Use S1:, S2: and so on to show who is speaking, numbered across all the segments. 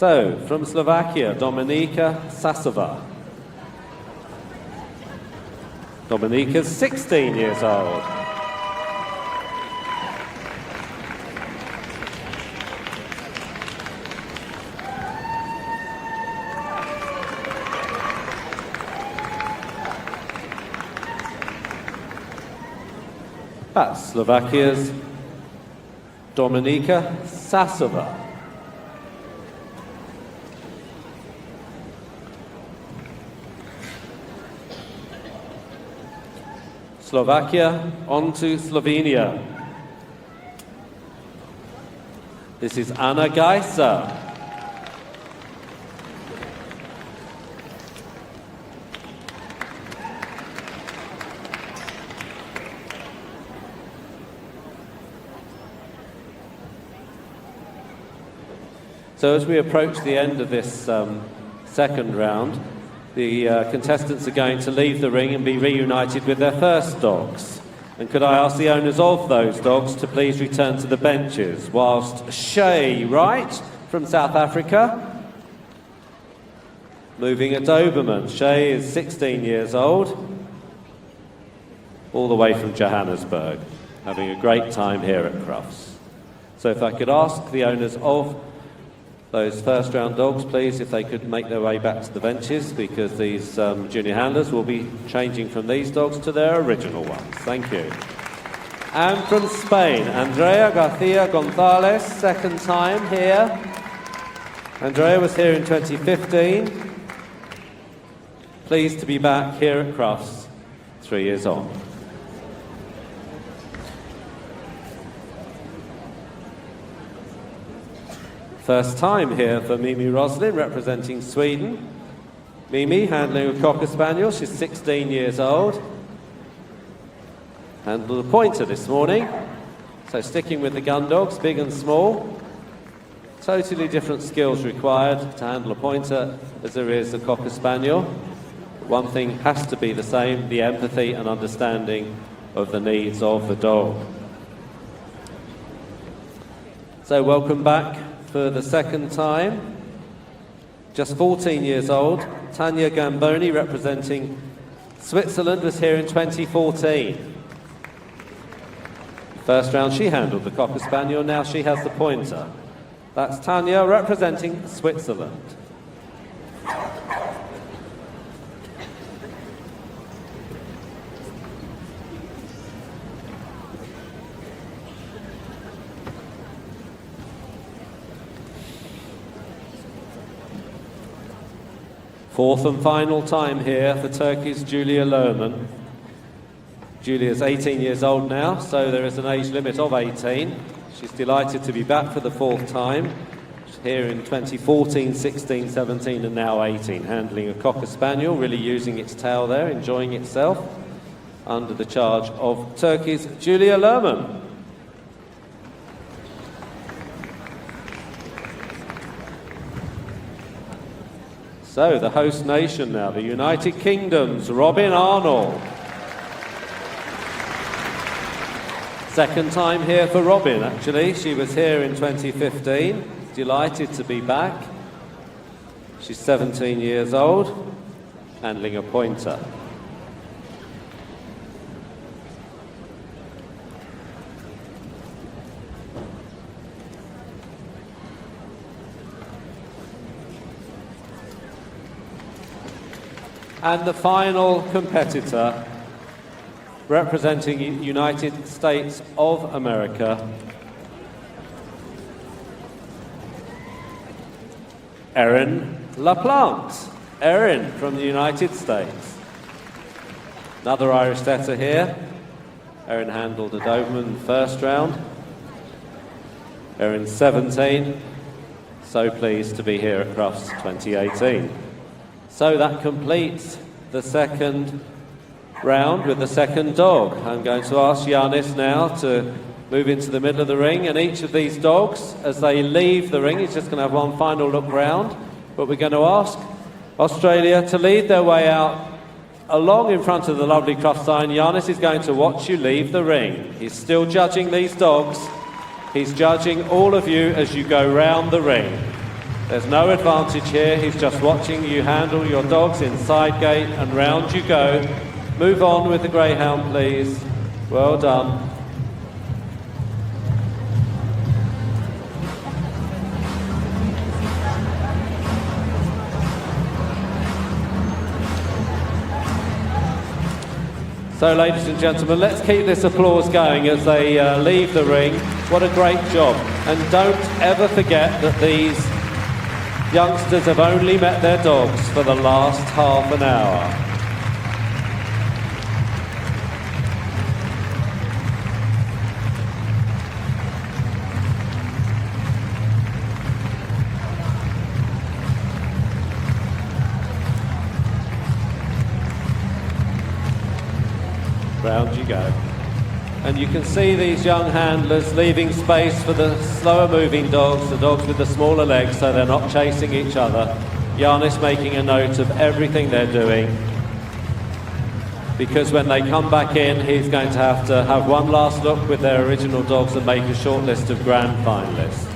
S1: So, from Slovakia, Dominika Szaszova. Dominika's 16 years old. That's Slovakia's Dominika Szaszova. Slovakia on to Slovenia. This is Anna Garcia. So as we approach the end of this second round, the contestants are going to leave the ring and be reunited with their first dogs. And could I ask the owners of those dogs to please return to the benches, whilst Shea Wright from South Africa, moving a Doberman. Shea is 16 years old, all the way from Johannesburg, having a great time here at Crufts. So if I could ask the owners of those first round dogs, please, if they could make their way back to the benches, because these junior handlers will be changing from these dogs to their original ones. Thank you. And from Spain, Andrea, Garcia, Gonzalez, second time here. Andrea was here in 2015. Pleased to be back here at Crufts 3 years on. First time here for Mimmi Roslin, representing Sweden. Mimmi handling a Cocker Spaniel, she's 16 years old. Handled a pointer this morning. So sticking with the gun dogs, big and small. Totally different skills required to handle a pointer as there is a Cocker Spaniel. One thing has to be the same, the empathy and understanding of the needs of the dog. So welcome back for the second time, just 14 years old, Tania Gamboni, representing Switzerland, was here in 2014. First round she handled the Cocker Spaniel, now she has the pointer. That's Tania representing Switzerland. Fourth and final time here for Turkey's Julia Lerman. Julia's 18 years old now, so there is an age limit of 18. She's delighted to be back for the fourth time. She's here in 2014, 16, 17 and now 18, handling a Cocker Spaniel, really using its tail there, enjoying itself, under the charge of Turkey's Julia Lerman. So, the host nation now, the United Kingdom's Robyn Arnall. Second time here for Robyn, actually. She was here in 2015. Delighted to be back. She's 17 years old, handling a pointer. And the final competitor, representing United States of America, Erin LaPlante. Erin from the United States. Another Irish setter here. Erin handled a Doberman in the first round. Erin's 17. So pleased to be here at Crufts 2018. So that completes the second round with the second dog. I'm going to ask Giannis now to move into the middle of the ring, and each of these dogs, as they leave the ring, he's just going to have one final look round, but we're going to ask Australia to lead their way out along in front of the lovely Crufts sign. Giannis is going to watch you leave the ring. He's still judging these dogs. He's judging all of you as you go round the ring. There's no advantage here. He's just watching you handle your dogs inside gate, and round you go. Move on with the greyhound, please. Well done. So, ladies and gentlemen, let's keep this applause going as they leave the ring. What a great job. And don't ever forget that these youngsters have only met their dogs for the last half an hour. Round you go. And you can see these young handlers leaving space for the slower moving dogs, the dogs with the smaller legs, so they're not chasing each other. Giannis making a note of everything they're doing, because when they come back in, he's going to have one last look with their original dogs and make a short list of grand finalists.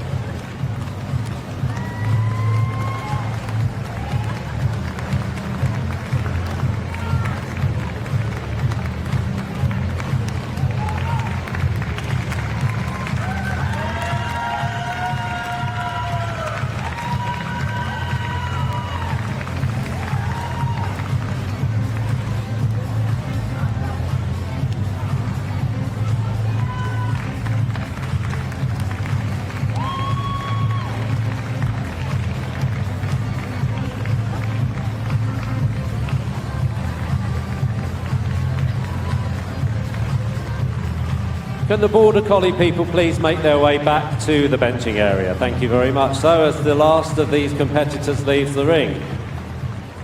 S1: Can the Border Collie people please make their way back to the benching area? Thank you very much. So, as the last of these competitors leaves the ring,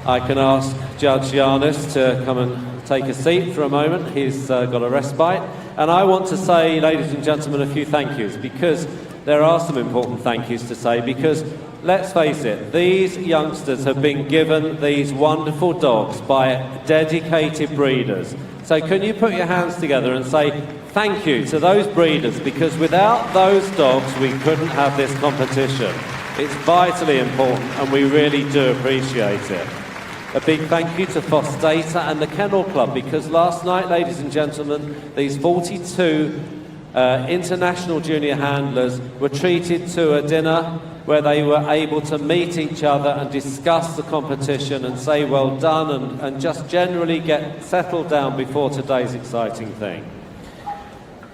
S1: I can ask Judge Giannis to come and take a seat for a moment. He's got a respite. And I want to say, ladies and gentlemen, a few thank yous, because there are some important thank yous to say, because let's face it, these youngsters have been given these wonderful dogs by dedicated breeders. So can you put your hands together and say thank you to those breeders, because without those dogs we couldn't have this competition. It's vitally important and we really do appreciate it. A big thank you to Foss Data and the Kennel Club, because last night, ladies and gentlemen, these 42 international junior handlers were treated to a dinner where they were able to meet each other and discuss the competition and say well done and just generally get settled down before today's exciting thing.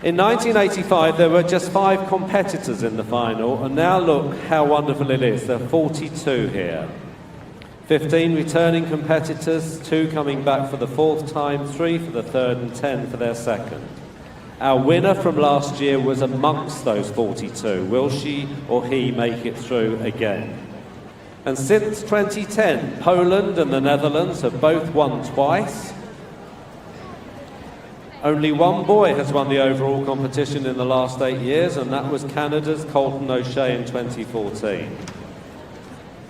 S1: In 1985 there were just 5 competitors in the final, and now look how wonderful it is. There are 42 here. 15 returning competitors, 2 coming back for the 4th time, 3 for the 3rd and 10 for their 2nd. Our winner from last year was amongst those 42. Will she or he make it through again? And since 2010, Poland and the Netherlands have both won twice. Only one boy has won the overall competition in the last 8 years, and that was Canada's Colton O'Shea in 2014.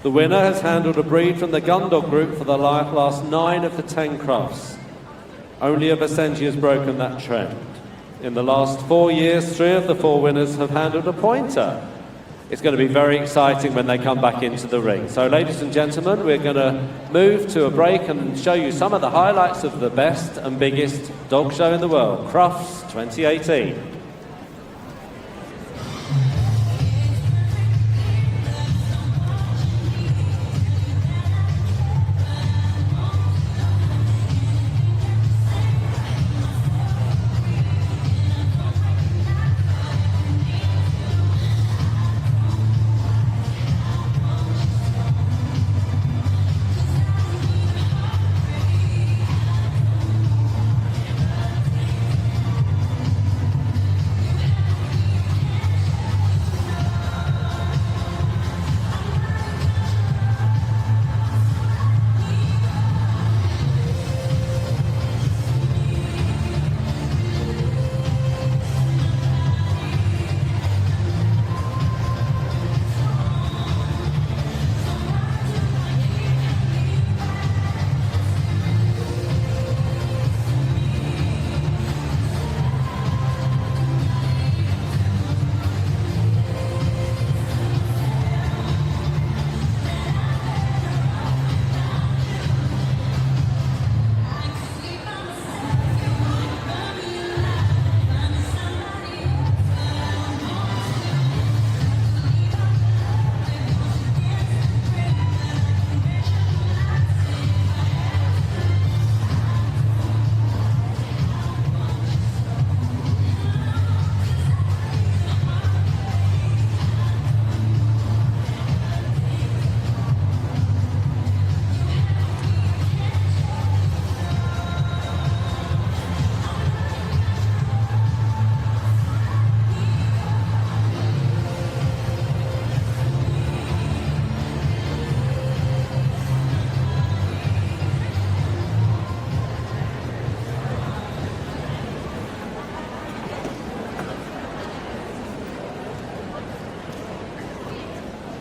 S1: The winner has handled a breed from the Gundog group for the last 9 of the 10 Crufts. Only a Basenji has broken that trend. In the last 4 years, 3 of the 4 winners have handled a pointer. It's going to be very exciting when they come back into the ring. So, ladies and gentlemen, we're going to move to a break and show you some of the highlights of the best and biggest dog show in the world, Crufts 2018.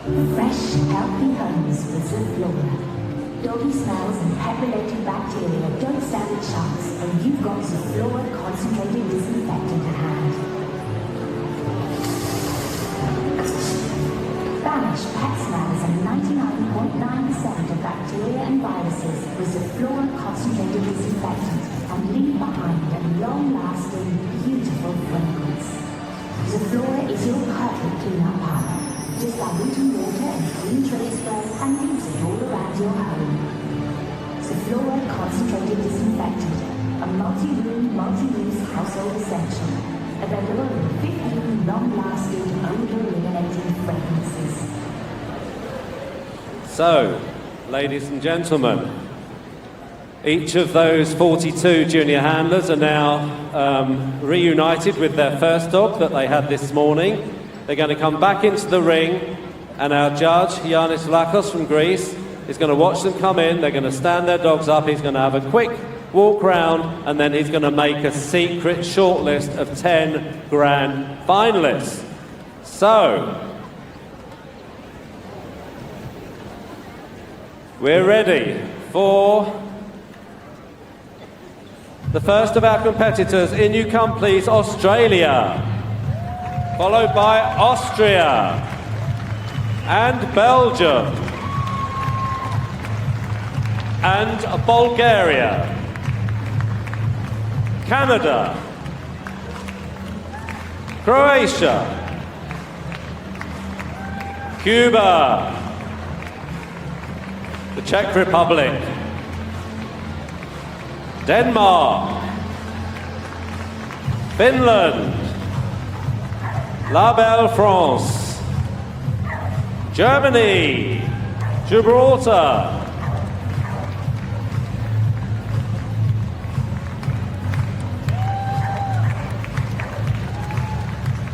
S2: Fresh, healthy homes with Zoflora. Doggy smells and pet-related bacteria don't stand a chance when you've got Zoflora concentrated disinfectant at hand. Banish pet smells and 99.9% of bacteria and viruses with Zoflora concentrated disinfectant and leave behind a long-lasting, beautiful fragrance. Zoflora is your perfect clean-up powder. Just dilute in water and clean tray spray and use it all around your home. Zoflora Concentrated Disinfectant, a multi-room, multi-use household essential. Available in 15 long-lasting, odor-eliminating fragrances.
S1: So, ladies and gentlemen, each of those 42 junior handlers are now reunited with their first dog that they had this morning. They're going to come back into the ring, and our judge, Yanis Vlachos from Greece, is going to watch them come in. They're going to stand their dogs up. He's going to have a quick walk round, and then he's going to make a secret shortlist of 10 grand finalists. So, we're ready for the first of our competitors. In you come, please, Australia, followed by Austria and Belgium and Bulgaria, Canada, Croatia, Cuba, the Czech Republic, Denmark, Finland, La Belle France, Germany, Gibraltar,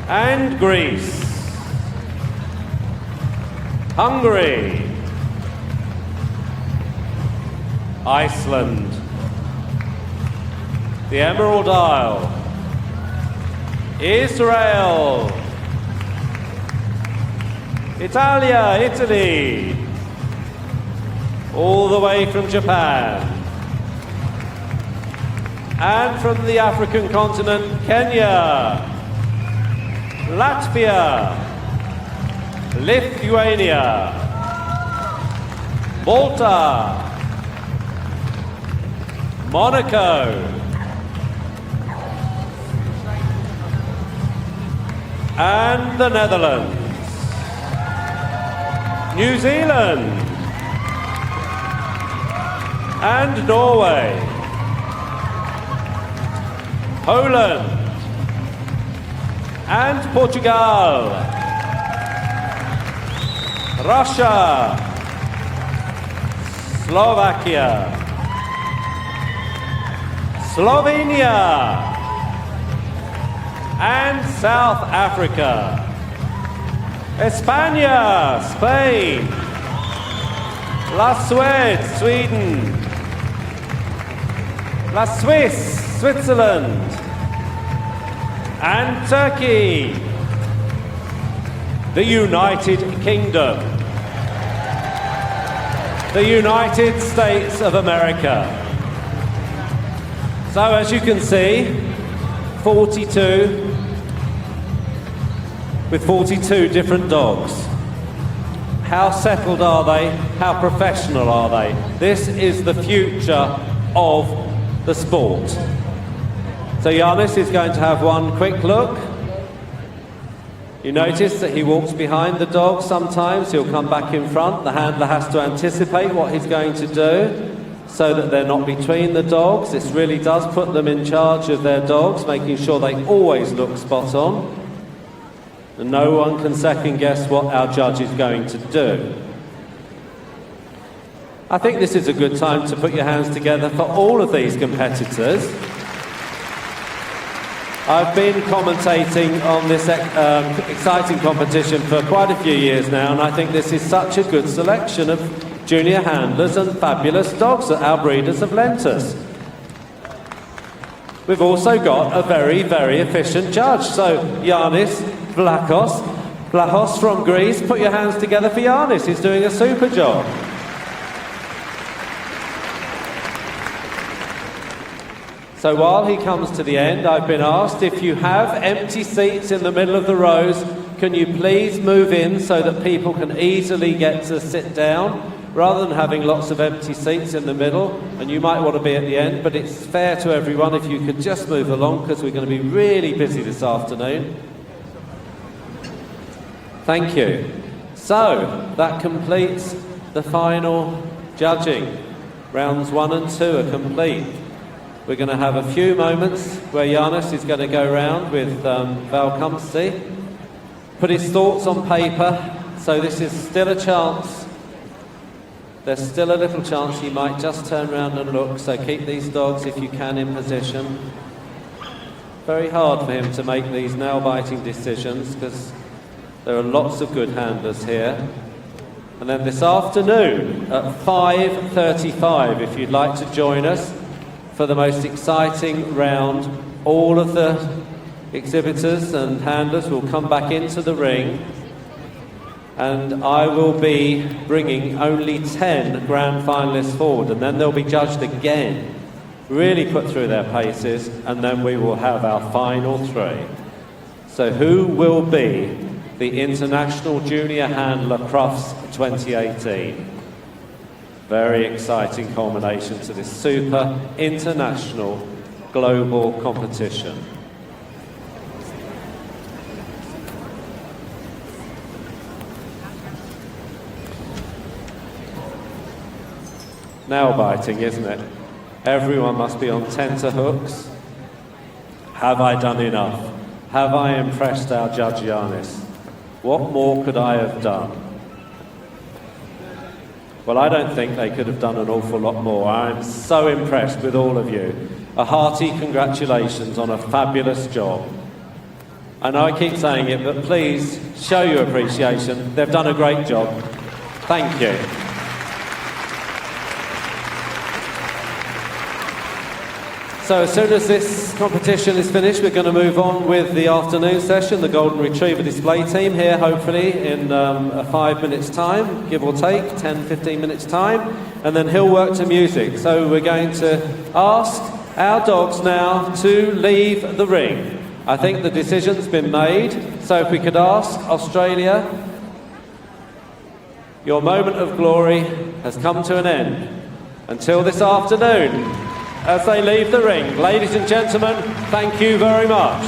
S1: and Greece, Hungary, Iceland, the Emerald Isle, Israel, Italia, Italy, all the way from Japan, and from the African continent, Kenya, Latvia, Lithuania, Malta, Monaco, and the Netherlands, New Zealand, and Norway, Poland, and Portugal, Russia, Slovakia, Slovenia, and South Africa, España, Spain, La Suède, Sweden, La Suisse, Switzerland, and Turkey, the United Kingdom, the United States of America. So as you can see, 42 with 42 different dogs. How settled are they? How professional are they? This is the future of the sport. So Yanis is going to have one quick look. You notice that he walks behind the dog sometimes. He'll come back in front. The handler has to anticipate what he's going to do so that they're not between the dogs. This really does put them in charge of their dogs, making sure they always look spot on. And no one can second guess what our judge is going to do. I think this is a good time to put your hands together for all of these competitors. I've been commentating on this exciting competition for quite a few years now, and I think this is such a good selection of junior handlers and fabulous dogs that our breeders have lent us. We've also got a very, very efficient judge. So, Yanis Vlachos, Blahos from Greece, put your hands together for Yanis. He's doing a super job. So while he comes to the end, I've been asked if you have empty seats in the middle of the rows, can you please move in so that people can easily get to sit down, rather than having lots of empty seats in the middle. And you might want to be at the end, but it's fair to everyone if you could just move along, because we're going to be really busy this afternoon. Thank you. So that completes the final judging. Rounds 1 and 2 are complete. We're going to have a few moments where Yanis is going to go round with Val Kumsty, put his thoughts on paper, so this is still a chance. There's still a little chance he might just turn around and look, so keep these dogs, if you can, in position. Very hard for him to make these nail-biting decisions, because there are lots of good handlers here. And then this afternoon at 5:35, if you'd like to join us for the most exciting round, all of the exhibitors and handlers will come back into the ring, and I will be bringing only 10 grand finalists forward, and then they'll be judged again, really put through their paces, and then we will have our final 3. So who will be the International Junior Handler Crufts 2018? Very exciting culmination to this super international global competition. Nail biting, isn't it? Everyone must be on tenterhooks. Have I done enough? Have I impressed our judge Yanis? What more could I have done? Well, I don't think they could have done an awful lot more. I'm so impressed with all of you. A hearty congratulations on a fabulous job. I know I keep saying it, but please show your appreciation. They've done a great job. Thank you. So as soon as this competition is finished, we're going to move on with the afternoon session, the Golden Retriever display team here, hopefully in a 5 minutes time, give or take, 10-15 minutes time, and then he'll work to music. So we're going to ask our dogs now to leave the ring. I think the decision's been made, so if we could ask Australia, your moment of glory has come to an end. Until this afternoon, as they leave the ring. Ladies and gentlemen, thank you very much.